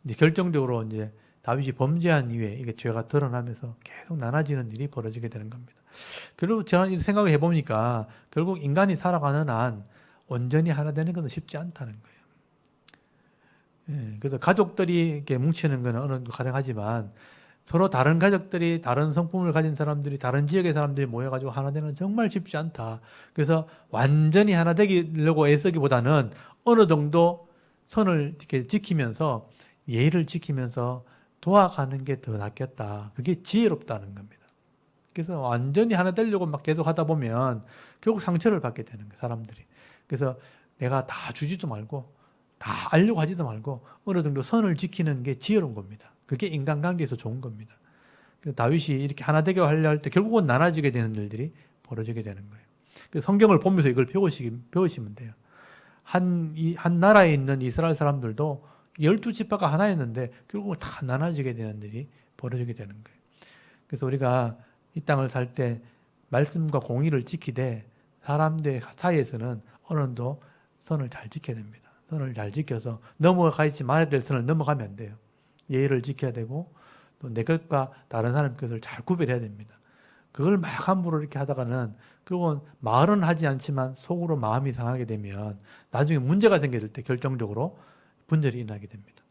이제 결정적으로 이제 다윗이 범죄한 이후에 이게 죄가 드러나면서 계속 나눠지는 일이 벌어지게 되는 겁니다. 그리고 제가 생각을 해보니까 결국 인간이 살아가는 한 온전히 하나 되는 것은 쉽지 않다는 거예요. 그래서 가족들이 이렇게 뭉치는 것은 어느 정도 가능하지만 서로 다른 가족들이 다른 성품을 가진 사람들이 다른 지역의 사람들이 모여가지고 하나 되는 건 정말 쉽지 않다. 그래서 완전히 하나 되려고 애쓰기보다는 어느 정도 선을 이렇게 지키면서 예의를 지키면서 도와가는 게 더 낫겠다. 그게 지혜롭다는 겁니다. 그래서 완전히 하나 되려고 막 계속 하다 보면 결국 상처를 받게 되는 거예요, 사람들이. 그래서 내가 다 주지도 말고 다 알려고 하지도 말고 어느 정도 선을 지키는 게 지혜로운 겁니다. 그게 인간관계에서 좋은 겁니다. 그래서 다윗이 이렇게 하나 되게 하려 할 때 결국은 나눠지게 되는 일들이 벌어지게 되는 거예요. 그래서 성경을 보면서 이걸 배우시면 돼요. 한 나라에 있는 이스라엘 사람들도 12지파가 하나였는데 결국은 다 나눠지게 되는 일이 벌어지게 되는 거예요. 그래서 우리가 이 땅을 살 때 말씀과 공의를 지키되 사람들 사이에서는 어느 정도 선을 잘 지켜야 됩니다. 선을 잘 지켜서 넘어가지 말아야 될 선을 넘어가면 안 돼요. 예의를 지켜야 되고 또 내 것과 다른 사람 것을 잘 구별해야 됩니다. 그걸 막 함부로 이렇게 하다가는 결국은 말은 하지 않지만 속으로 마음이 상하게 되면 나중에 문제가 생겼을 때 결정적으로 분열이 일어나게 됩니다.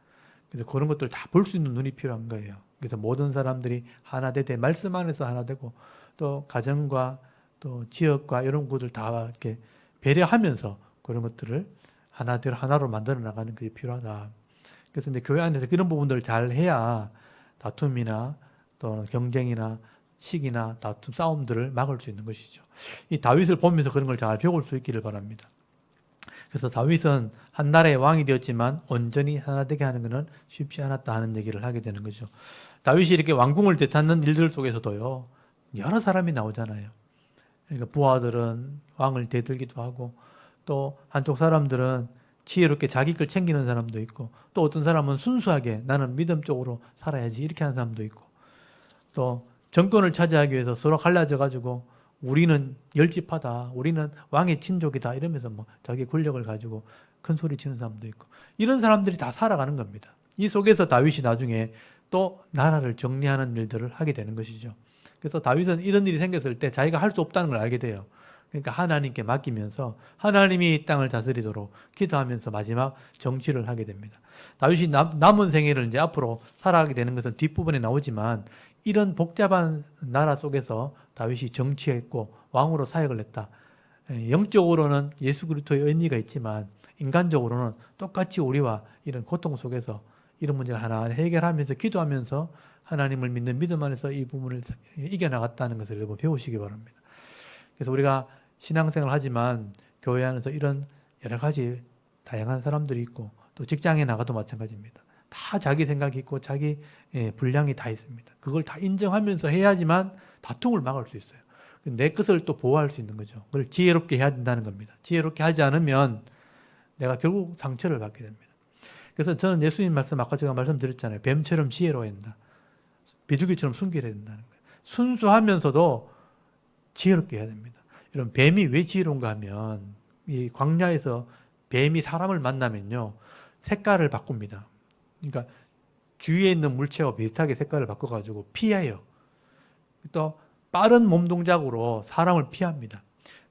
그래서 그런 것들 다 볼 수 있는 눈이 필요한 거예요. 그래서 모든 사람들이 하나 되되 말씀 안에서 하나 되고 또 가정과 또 지역과 이런 것들 다 이렇게 배려하면서 그런 것들을 하나로 만들어 나가는 게 필요하다. 그래서 이제 교회 안에서 그런 부분들을 잘 해야 다툼이나 또 경쟁이나 시기나 다툼, 싸움들을 막을 수 있는 것이죠. 이 다윗을 보면서 그런 걸 잘 배울 수 있기를 바랍니다. 그래서 다윗은 한 나라의 왕이 되었지만 온전히 하나 되게 하는 것은 쉽지 않았다 하는 얘기를 하게 되는 거죠. 다윗이 이렇게 왕궁을 되찾는 일들 속에서도요, 여러 사람이 나오잖아요. 그러니까 부하들은 왕을 대들기도 하고 또 한쪽 사람들은 지혜롭게 자기 걸 챙기는 사람도 있고 또 어떤 사람은 순수하게 나는 믿음적으로 살아야지 이렇게 하는 사람도 있고 또 정권을 차지하기 위해서 서로 갈라져 가지고 우리는 열지파다, 우리는 왕의 친족이다 이러면서 뭐 자기 권력을 가지고 큰 소리 치는 사람도 있고 이런 사람들이 다 살아가는 겁니다. 이 속에서 다윗이 나중에 또 나라를 정리하는 일들을 하게 되는 것이죠. 그래서 다윗은 이런 일이 생겼을 때 자기가 할 수 없다는 걸 알게 돼요. 그러니까 하나님께 맡기면서 하나님이 이 땅을 다스리도록 기도하면서 마지막 정치를 하게 됩니다. 다윗이 남은 생애를 이제 앞으로 살아가게 되는 것은 뒷부분에 나오지만 이런 복잡한 나라 속에서 다윗이 정치했고 왕으로 사역을 했다. 영적으로는 예수 그리스도의 의미가 있지만 인간적으로는 똑같이 우리와 이런 고통 속에서 이런 문제를 하나 해결하면서 기도하면서 하나님을 믿는 믿음 안에서 이 부분을 이겨나갔다는 것을 여러분 배우시기 바랍니다. 그래서 우리가 신앙생활을 하지만 교회 안에서 이런 여러 가지 다양한 사람들이 있고 또 직장에 나가도 마찬가지입니다. 다 자기 생각이 있고 자기 분량이 다 있습니다. 그걸 다 인정하면서 해야지만 다툼을 막을 수 있어요. 내 것을 또 보호할 수 있는 거죠. 그걸 지혜롭게 해야 된다는 겁니다. 지혜롭게 하지 않으면 내가 결국 상처를 받게 됩니다. 그래서 저는 예수님 말씀 아까 제가 말씀드렸잖아요. 뱀처럼 지혜로워야 된다. 비둘기처럼 순결해야 된다는 거예요. 순수하면서도 지혜롭게 해야 됩니다. 여러분 뱀이 왜 지혜로운가 하면 이 광야에서 뱀이 사람을 만나면요 색깔을 바꿉니다. 그러니까 주위에 있는 물체와 비슷하게 색깔을 바꿔가지고 피해요. 또 빠른 몸 동작으로 사람을 피합니다.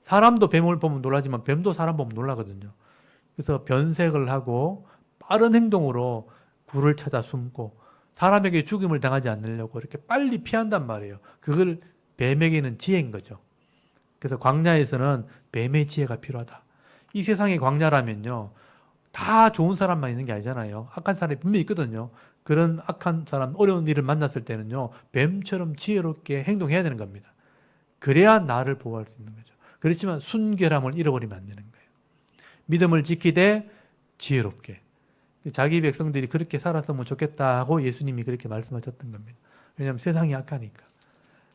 사람도 뱀을 보면 놀라지만 뱀도 사람 보면 놀라거든요. 그래서 변색을 하고 빠른 행동으로 굴을 찾아 숨고 사람에게 죽임을 당하지 않으려고 이렇게 빨리 피한단 말이에요. 그걸 뱀에게는 지혜인 거죠. 그래서 광야에서는 뱀의 지혜가 필요하다. 이 세상의 광야라면요. 다 좋은 사람만 있는 게 아니잖아요. 악한 사람이 분명히 있거든요. 그런 악한 사람, 어려운 일을 만났을 때는요. 뱀처럼 지혜롭게 행동해야 되는 겁니다. 그래야 나를 보호할 수 있는 거죠. 그렇지만 순결함을 잃어버리면 안 되는 거예요. 믿음을 지키되 지혜롭게. 자기 백성들이 그렇게 살았으면 좋겠다 하고 예수님이 그렇게 말씀하셨던 겁니다. 왜냐하면 세상이 악하니까.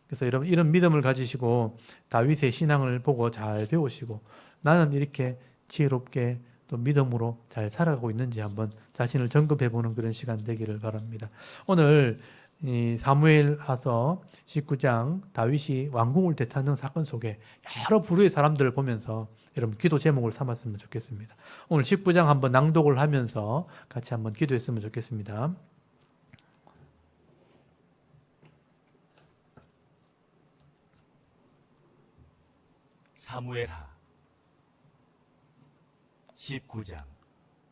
그래서 여러분 이런 믿음을 가지시고 다윗의 신앙을 보고 잘 배우시고 나는 이렇게 지혜롭게 또 믿음으로 잘 살아가고 있는지 한번 자신을 점검해보는 그런 시간 되기를 바랍니다. 오늘 이 사무엘하서 19장 다윗이 왕궁을 되찾는 사건 속에 여러 부류의 사람들을 보면서 여러분 기도 제목을 삼았으면 좋겠습니다. 오늘 19장 한번 낭독을 하면서 같이 한번 기도했으면 좋겠습니다. 사무엘하 19장.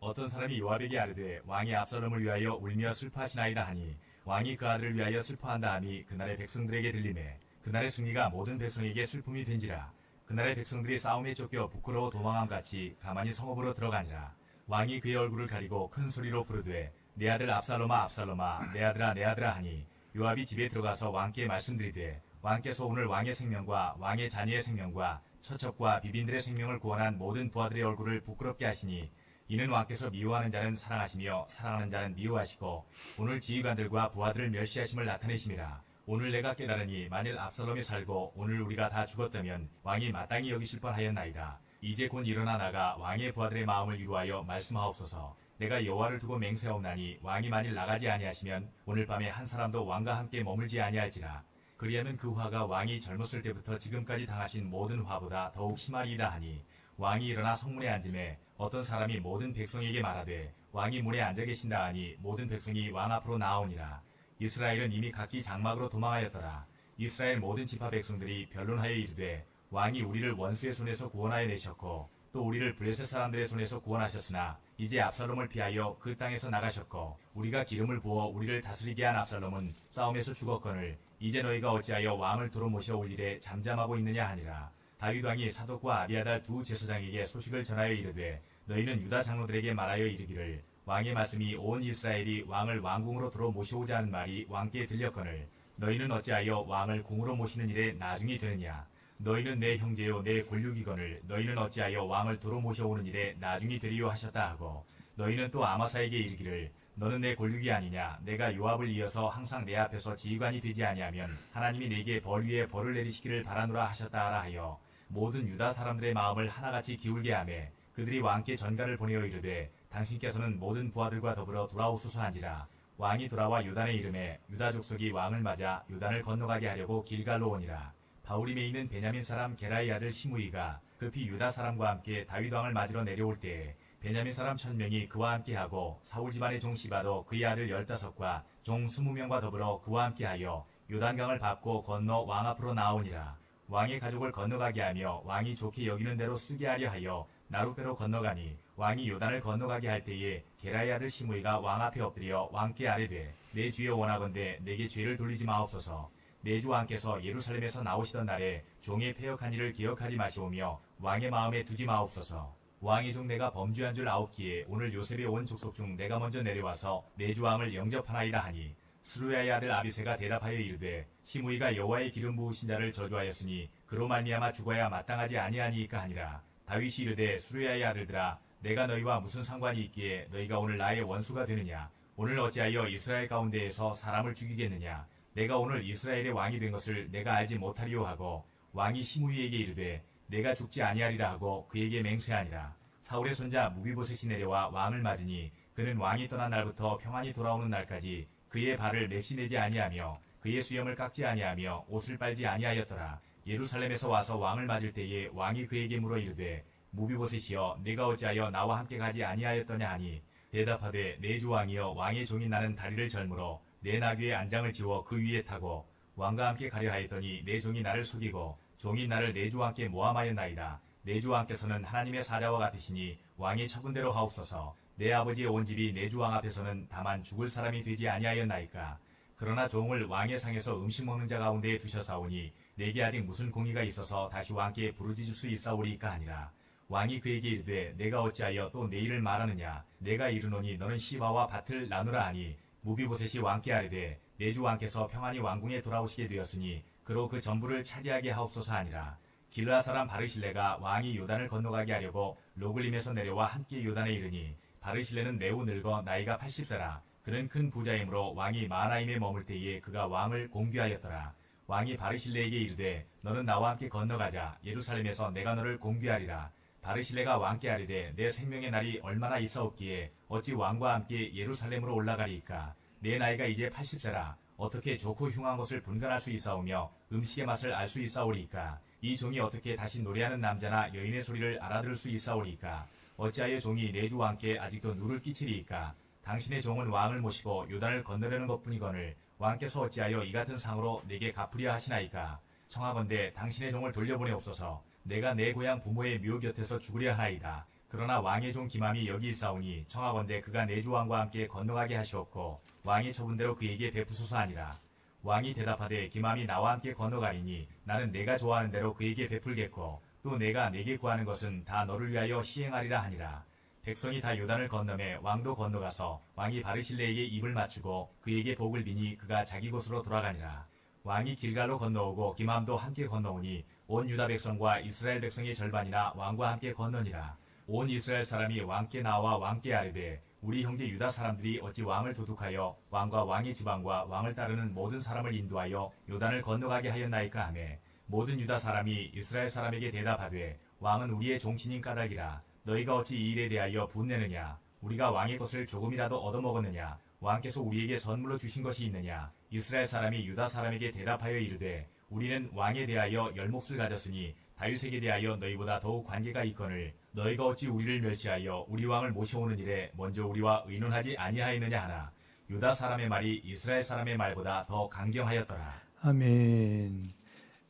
어떤 사람이 요압에게 아뢰되 왕이 압살롬을 위하여 울며 슬퍼하시나이다 하니 왕이 그 아들을 위하여 슬퍼한다 함이 그날의 백성들에게 들리매 그날의 승리가 모든 백성에게 슬픔이 된지라. 그날의 백성들이 싸움에 쫓겨 부끄러워 도망함 같이 가만히 성읍으로 들어가니라. 왕이 그의 얼굴을 가리고 큰 소리로 부르되 내 아들 압살롬아 압살롬아 내 아들아 내 아들아 하니 요압이 집에 들어가서 왕께 말씀드리되 왕께서 오늘 왕의 생명과 왕의 자녀의 생명과 처첩과 비빈들의 생명을 구원한 모든 부하들의 얼굴을 부끄럽게 하시니 이는 왕께서 미워하는 자는 사랑하시며 사랑하는 자는 미워하시고 오늘 지휘관들과 부하들을 멸시하심을 나타내심이라. 오늘 내가 깨달으니 만일 압살롬이 살고 오늘 우리가 다 죽었다면 왕이 마땅히 여기실 뻔하였나이다. 이제 곧 일어나 나가 왕의 부하들의 마음을 이루하여 말씀하옵소서. 내가 여호와를 두고 맹세하옵나니 왕이 만일 나가지 아니하시면 오늘 밤에 한 사람도 왕과 함께 머물지 아니할지라. 그리하면 그 화가 왕이 젊었을 때부터 지금까지 당하신 모든 화보다 더욱 심하리이다 하니 왕이 일어나 성문에 앉음에 어떤 사람이 모든 백성에게 말하되 왕이 문에 앉아 계신다 하니 모든 백성이 왕 앞으로 나아오니라. 이스라엘은 이미 각기 장막으로 도망하였더라. 이스라엘 모든 지파 백성들이 변론하여 이르되 왕이 우리를 원수의 손에서 구원하여 내셨고 또 우리를 블레셋 사람들의 손에서 구원하셨으나 이제 압살롬을 피하여 그 땅에서 나가셨고 우리가 기름을 부어 우리를 다스리게 한 압살롬은 싸움에서 죽었거늘 이제 너희가 어찌하여 왕을 도로 모셔올 일에 잠잠하고 있느냐 하니라. 다윗 왕이 사독과 아비아달 두 제사장에게 소식을 전하여 이르되 너희는 유다 장로들에게 말하여 이르기를 왕의 말씀이 온 이스라엘이 왕을 왕궁으로 도로 모셔오자 하는 말이 왕께 들렸거늘 너희는 어찌하여 왕을 궁으로 모시는 일에 나중이 되느냐. 너희는 내 형제요 내 권륙이거늘 너희는 어찌하여 왕을 도로 모셔오는 일에 나중이 되리요 하셨다 하고 너희는 또 아마사에게 이르기를 너는 내 권륙이 아니냐. 내가 요압을 이어서 항상 내 앞에서 지휘관이 되지 아니하면 하나님이 내게 벌 위에 벌을 내리시기를 바라노라 하셨다 하라 하여 모든 유다 사람들의 마음을 하나같이 기울게 하매 그들이 왕께 전가를 보내어 이르되 당신께서는 모든 부하들과 더불어 돌아오소서 한지라. 왕이 돌아와 요단에 이름에 유다 족속이 왕을 맞아 요단을 건너가게 하려고 길갈로 오니라. 바후림에 있는 베냐민 사람 게라의 아들 시므이가 급히 유다 사람과 함께 다윗 왕을 맞으러 내려올 때에 베냐민 사람 1000명이 그와 함께하고 사울 집안의 종 시바도 그의 아들 15과 종 20명과 더불어 그와 함께하여 요단강을 밟고 건너 왕 앞으로 나오니라. 왕의 가족을 건너가게 하며 왕이 좋게 여기는 대로 쓰게 하려 하여 나룻배로 건너가니 왕이 요단을 건너가게 할 때에 게라의 아들 시므이가 왕 앞에 엎드려 왕께 아뢰되 내 주여 원하건대 내게 죄를 돌리지 마옵소서. 내 주 왕께서 예루살렘에서 나오시던 날에 종의 패역한 일을 기억하지 마시오며 왕의 마음에 두지 마옵소서. 왕의 종 내가 범죄한 줄 아옵기에 오늘 요셉에 온 족속 중 내가 먼저 내려와서 내 주 왕을 영접하나이다 하니 스루야의 아들 아비새가 대답하여 이르되 시므이가 여호와의 기름 부으신 자를 저주하였으니 그로 말미암아 죽어야 마땅하지 아니하니이까 하니라. 다윗이 이르되 스루야의 아들들아 내가 너희와 무슨 상관이 있기에 너희가 오늘 나의 원수가 되느냐. 오늘 어찌하여 이스라엘 가운데에서 사람을 죽이겠느냐. 내가 오늘 이스라엘의 왕이 된 것을 내가 알지 못하리요 하고 왕이 시므이에게 이르되 내가 죽지 아니하리라 하고 그에게 맹세하니라. 사울의 손자 무비보셋이 내려와 왕을 맞으니 그는 왕이 떠난 날부터 평안히 돌아오는 날까지 그의 발을 맵시 내지 아니하며 그의 수염을 깎지 아니하며 옷을 빨지 아니하였더라. 예루살렘에서 와서 왕을 맞을 때에 왕이 그에게 물어 이르되 무비보셋이여 내가 어찌하여 나와 함께 가지 아니하였더냐 하니 대답하되 내 주 왕이여 왕의 종인 나는 다리를 절므로 내 나귀의 안장을 지워 그 위에 타고 왕과 함께 가려 하였더니 내 종이 나를 속이고 종이 나를 내 주 왕께 모함하였나이다. 내 주 왕께서는 하나님의 사자와 같으시니 왕의 처분대로 하옵소서. 내 아버지의 온 집이 내 주 왕 앞에서는 다만 죽을 사람이 되지 아니하였나이까. 그러나 종을 왕의 상에서 음식 먹는 자 가운데에 두셔사오니 내게 아직 무슨 공의가 있어서 다시 왕께 부르짖을 수 있사오리이까 하니라. 왕이 그에게 이르되 내가 어찌하여 또 내 일을 말하느냐. 내가 이르노니 너는 시바와 밭을 나누라 하니 무비보셋이 왕께 아뢰되 내 주 왕께서 평안히 왕궁에 돌아오시게 되었으니 그로 그 전부를 차지하게 하옵소서 하니라. 길르앗 사람 바르실레가 왕이 요단을 건너가게 하려고 로글림에서 내려와 함께 요단에 이르니 바르실레는 매우 늙어 나이가 80세라. 그는 큰 부자이므로 왕이 마하나임에 머물 때에 그가 왕을 공귀하였더라. 왕이 바르실레에게 이르되 너는 나와 함께 건너가자. 예루살렘에서 내가 너를 공귀하리라. 바르실레가 왕께 아뢰되 내 생명의 날이 얼마나 있사옵기에 어찌 왕과 함께 예루살렘으로 올라가리이까. 내 나이가 이제 80세라. 어떻게 좋고 흉한 것을 분간할 수 있사오며 음식의 맛을 알 수 있사오리이까. 이 종이 어떻게 다시 노래하는 남자나 여인의 소리를 알아들을 수 있사오리이까. 어찌하여 종이 내 주 왕께 아직도 누를 끼치리이까. 당신의 종은 왕을 모시고 요단을 건너려는 것뿐이거늘 왕께서 어찌하여 이 같은 상으로 내게 갚으려 하시나이까. 청하건대 당신의 종을 돌려보내옵소서. 내가 내 고향 부모의 묘 곁에서 죽으려 하나이다. 그러나 왕의 종 기맘이 여기 있사오니 청하건대 그가 내 주 왕과 함께 건너가게 하시옵고 왕의 처분대로 그에게 베푸소서 하니라. 왕이 대답하되 기맘이 나와 함께 건너가리니 나는 내가 좋아하는 대로 그에게 베풀겠고 또 내가 내게 구하는 것은 다 너를 위하여 시행하리라 하니라. 백성이 다 요단을 건너매 왕도 건너가서 왕이 바르실레에게 입을 맞추고 그에게 복을 비니 그가 자기 곳으로 돌아가니라. 왕이 길갈로 건너오고 기맘도 함께 건너오니 온 유다 백성과 이스라엘 백성의 절반이나 왕과 함께 건너니라. 온 이스라엘 사람이 왕께 나와 왕께 아뢰되 우리 형제 유다 사람들이 어찌 왕을 도둑하여 왕과 왕의 지방과 왕을 따르는 모든 사람을 인도하여 요단을 건너가게 하였나이까 하매 모든 유다 사람이 이스라엘 사람에게 대답하되 왕은 우리의 종친인 까닭이라. 너희가 어찌 이 일에 대하여 분내느냐? 우리가 왕의 것을 조금이라도 얻어먹었느냐? 왕께서 우리에게 선물로 주신 것이 있느냐? 이스라엘 사람이 유다 사람에게 대답하여 이르되 우리는 왕에 대하여 열 몫을 가졌으니 다윗에게 대하여 너희보다 더욱 관계가 있거늘 너희가 어찌 우리를 멸시하여 우리 왕을 모셔오는 일에 먼저 우리와 의논하지 아니하였느냐 하나. 유다 사람의 말이 이스라엘 사람의 말보다 더 강경하였더라. 아멘.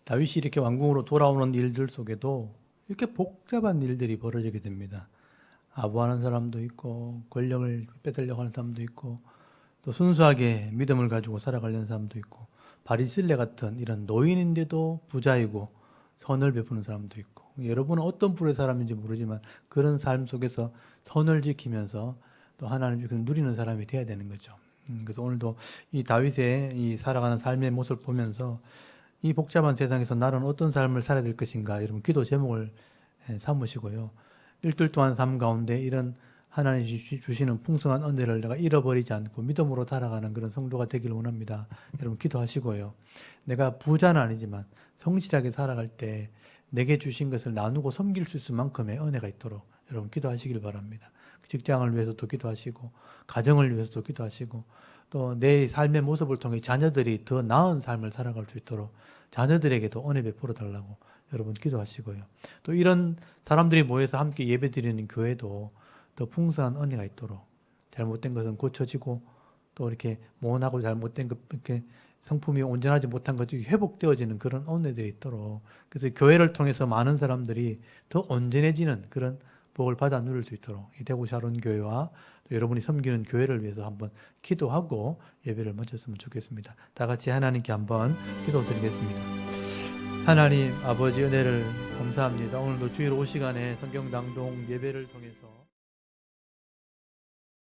다윗이 이렇게 왕궁으로 돌아오는 일들 속에도 이렇게 복잡한 일들이 벌어지게 됩니다. 아부하는 사람도 있고 권력을 뺏으려고 하는 사람도 있고 또 순수하게 믿음을 가지고 살아가려는 사람도 있고 바리실레 같은 이런 노인인데도 부자이고 선을 베푸는 사람도 있고 여러분은 어떤 부류의 사람인지 모르지만 그런 삶 속에서 선을 지키면서 또 하나님을 누리는 사람이 돼야 되는 거죠. 그래서 오늘도 이 다윗의 이 살아가는 삶의 모습을 보면서 이 복잡한 세상에서 나는 어떤 삶을 살아야 될 것인가 여러분 기도 제목을 삼으시고요. 일주일 동안 삶 가운데 이런 하나님이 주시는 풍성한 은혜를 내가 잃어버리지 않고 믿음으로 살아가는 그런 성도가 되기를 원합니다. 여러분 기도하시고요. 내가 부자는 아니지만 성실하게 살아갈 때 내게 주신 것을 나누고 섬길 수 있을 만큼의 은혜가 있도록 여러분 기도하시길 바랍니다. 직장을 위해서도 기도하시고 가정을 위해서도 기도하시고 또 내 삶의 모습을 통해 자녀들이 더 나은 삶을 살아갈 수 있도록 자녀들에게도 은혜 베풀어 달라고 여러분 기도하시고요. 또 이런 사람들이 모여서 함께 예배드리는 교회도 더 풍성한 은혜가 있도록 잘못된 것은 고쳐지고 또 이렇게 모혼하고 잘못된 것 이렇게 성품이 온전하지 못한 것이 회복되어지는 그런 은혜들이 있도록 그래서 교회를 통해서 많은 사람들이 더 온전해지는 그런 복을 받아 누릴 수 있도록 이 대구 샤론 교회와 또 여러분이 섬기는 교회를 위해서 한번 기도하고 예배를 마쳤으면 좋겠습니다. 다 같이 하나님께 한번 기도드리겠습니다. 하나님 아버지 은혜를 감사합니다. 오늘도 주일 오후 시간에 성경 낭독 예배를 통해서